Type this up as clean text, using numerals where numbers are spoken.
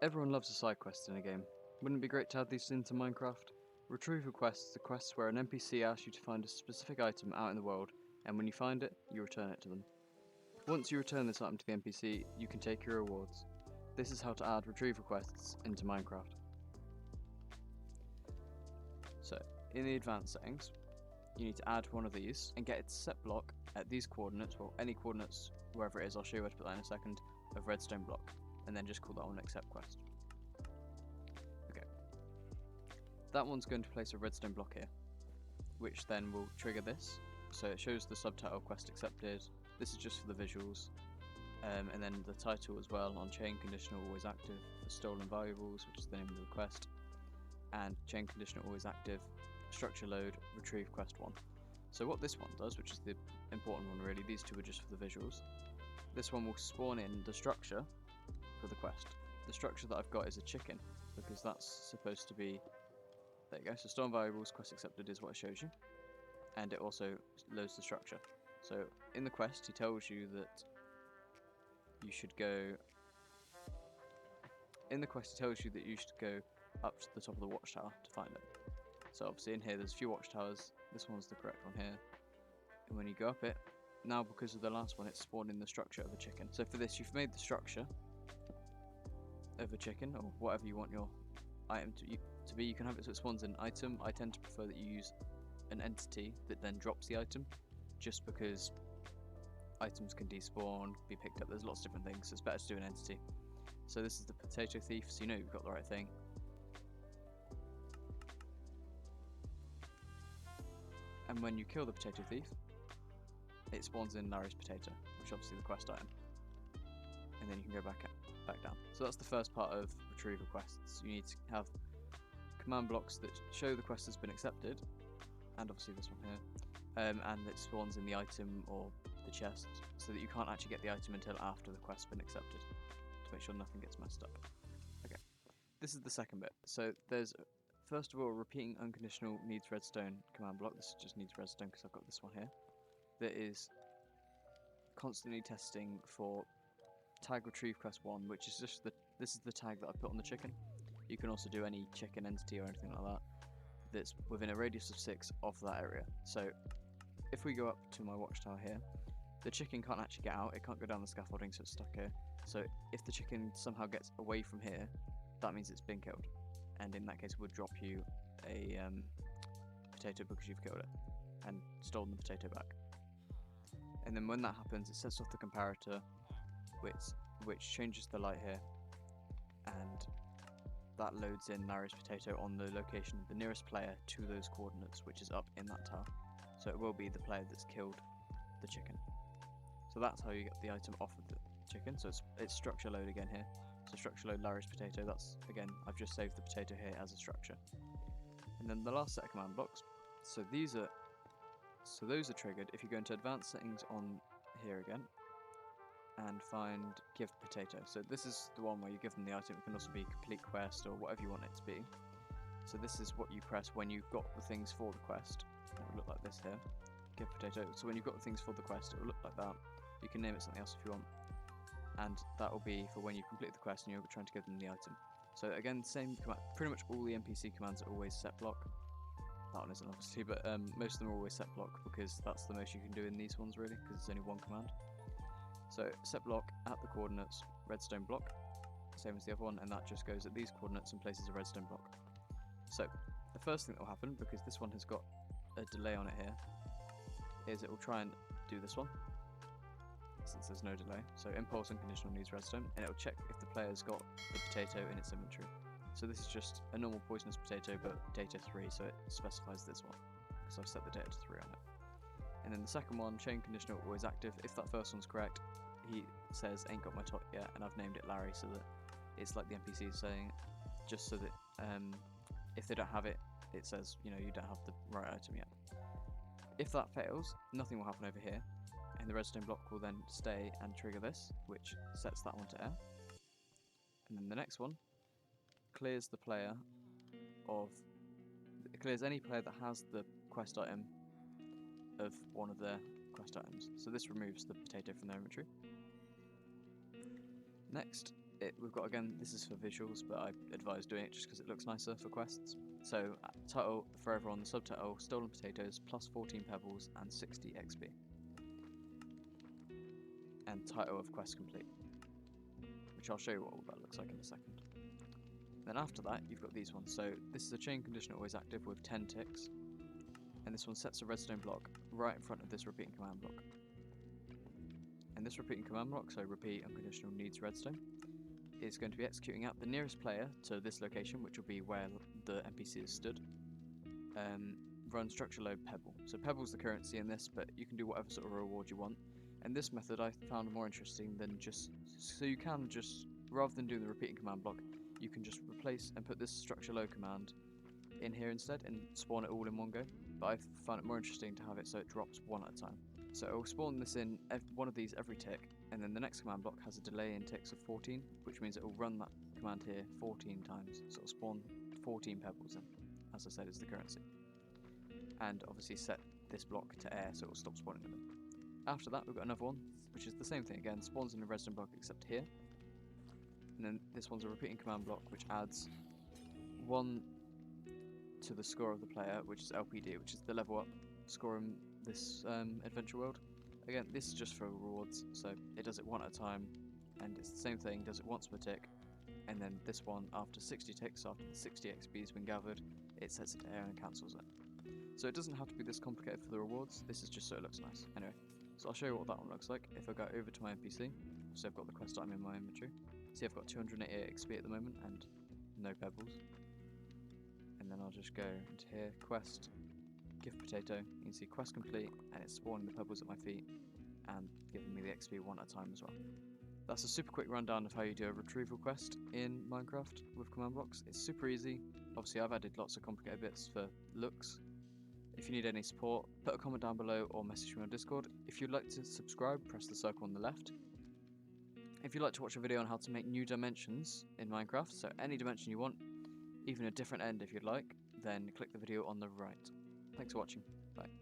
Everyone loves a side quest in a game. Wouldn't it be great to add these into Minecraft? Retrieval quests are quests where an NPC asks you to find a specific item out in the world, and when you find it, you return it to them. Once you return this item to the NPC, you can take your rewards. This is how to add retrieval quests into Minecraft. So, in the advanced settings, you need to add one of these and get its set block at these coordinates, well, any coordinates, wherever it is, I'll show you where to put that in a second, of redstone block, and then just call that one accept quest. Okay. That one's going to place a redstone block here, which then will trigger this. So it shows the subtitle quest accepted. This is just for the visuals. And then the title as well on chain conditional always active for stolen valuables, which is the name of the quest. And chain conditional always active, structure load, retrieve quest 1. So what this one does, which is the important one really, these two are just for the visuals. This one will spawn in the structure for the quest. The structure that I've got is a chicken, because that's supposed to be, there you go, so stolen valuables, quest accepted is what it shows you. And it also loads the structure. So in the quest he tells you that you should go, up to the top of the watchtower to find it. So obviously in here there's a few watchtowers, this one's the correct one here. And when you go up it, now because of the last one it's spawned in the structure of a chicken. So for this you've made the structure of a chicken, or whatever you want your item to be. You can have it so it spawns an item. I tend to prefer that you use an entity that then drops the item, just because items can despawn, be picked up, there's lots of different things, so it's better to do an entity. So this is the potato thief, so you know you've got the right thing. And when you kill the potato thief, it spawns in Larry's potato, which is obviously the quest item. And then you can go back down. So that's the first part of retrieval quests. You need to have command blocks that show the quest has been accepted, and obviously this one here, and it spawns in the item or the chest, so that you can't actually get the item until after the quest's been accepted, to make sure nothing gets messed up. Okay, this is the second bit. So there's, first of all, repeating unconditional needs redstone command block. This just needs redstone because I've got this one here. That is constantly testing for tag retrieve quest 1, which is just this is the tag that I put on the chicken. You can also do any chicken entity or anything like that that's within a radius of 6 of that area. So if we go up to my watchtower here, the chicken can't actually get out, it can't go down the scaffolding, so it's stuck here. So if the chicken somehow gets away from here, that means it's been killed, and in that case we'll drop you a potato because you've killed it and stolen the potato back. And then when that happens, it sets off the comparator, which changes the light here, and that loads in Larry's potato on the location of the nearest player to those coordinates, which is up in that tower. So it will be the player that's killed the chicken. So that's how you get the item off of the chicken. So it's structure load again here. So structure load Larry's potato, that's, again, I've just saved the potato here as a structure. And then the last set of command blocks, so those are triggered if you go into advanced settings on here again and find give potato. So this is the one where you give them the item. It can also be complete quest or whatever you want it to be. So this is what you press when you've got the things for the quest. It will look like this here. Give potato. So when you've got the things for the quest, it will look like that. You can name it something else if you want. And that will be for when you complete the quest and you're trying to give them the item. So again, same command. Pretty much all the NPC commands are always set block. That one isn't obviously, but most of them are always set block because that's the most you can do in these ones really, because it's only one command. So set block at the coordinates, redstone block, same as the other one, and that just goes at these coordinates and places a redstone block. So the first thing that will happen, because this one has got a delay on it here, is it will try and do this one, since there's no delay. So impulse unconditional needs redstone, and it will check if the player's got the potato in its inventory. So this is just a normal poisonous potato, but data 3, so it specifies this one, because I've set the data to 3 on it. And then the second one, chain conditional always active. If that first one's correct, he says ain't got my tot yet, and I've named it Larry so that it's like the NPC is saying it, just so that if they don't have it, it says, you know, you don't have the right item yet. If that fails, nothing will happen over here, and the redstone block will then stay and trigger this, which sets that one to air. And then the next one clears the player it clears any player that has the quest item of one of their quest items. So this removes the potato from their inventory. Next, we've got, again, this is for visuals, but I advise doing it just because it looks nicer for quests. So title for everyone, the subtitle, stolen potatoes plus 14 pebbles and 60 XP. And title of quest complete, which I'll show you what all that looks like in a second. Then after that, you've got these ones. So this is a chain condition always active with 10 ticks. And this one sets a redstone block right in front of this repeating command block. And this repeating command block, so repeat unconditional needs redstone, is going to be executing out the nearest player to this location, which will be where the NPC is stood. Run structure load pebble. So pebble's the currency in this, but you can do whatever sort of reward you want. And this method I found more interesting than just, so you can just, rather than doing the repeating command block, you can just replace and put this structure load command in here instead and spawn it all in one go. But I found it more interesting to have it so it drops one at a time. So it will spawn this in one of these every tick, and then the next command block has a delay in ticks of 14, which means it will run that command here 14 times. So it will spawn 14 pebbles in, as I said, is the currency. And obviously set this block to air so it will stop spawning them in. After that, we've got another one, which is the same thing again, spawns in a redstone block except here. And then this one's a repeating command block which adds 1 to the score of the player, which is LPD, which is the level up score in this adventure world. Again, this is just for rewards, so it does it one at a time, and it's the same thing, does it once per tick, and then this one, after 60 ticks, after the 60 XP has been gathered, it sets it to air and cancels it. So it doesn't have to be this complicated for the rewards, this is just so it looks nice. Anyway, so I'll show you what that one looks like. If I go over to my NPC, so I've got the quest item in my inventory. See, I've got 288 XP at the moment, and no pebbles. And then I'll just go into here, quest, gift potato, you can see quest complete, and it's spawning the pebbles at my feet, and giving me the XP one at a time as well. That's a super quick rundown of how you do a retrieval quest in Minecraft with command blocks. It's super easy. Obviously I've added lots of complicated bits for looks. If you need any support, put a comment down below or message me on Discord. If you'd like to subscribe, press the circle on the left. If you'd like to watch a video on how to make new dimensions in Minecraft, so any dimension you want, even a different end if you'd like, then click the video on the right. Thanks for watching. Bye.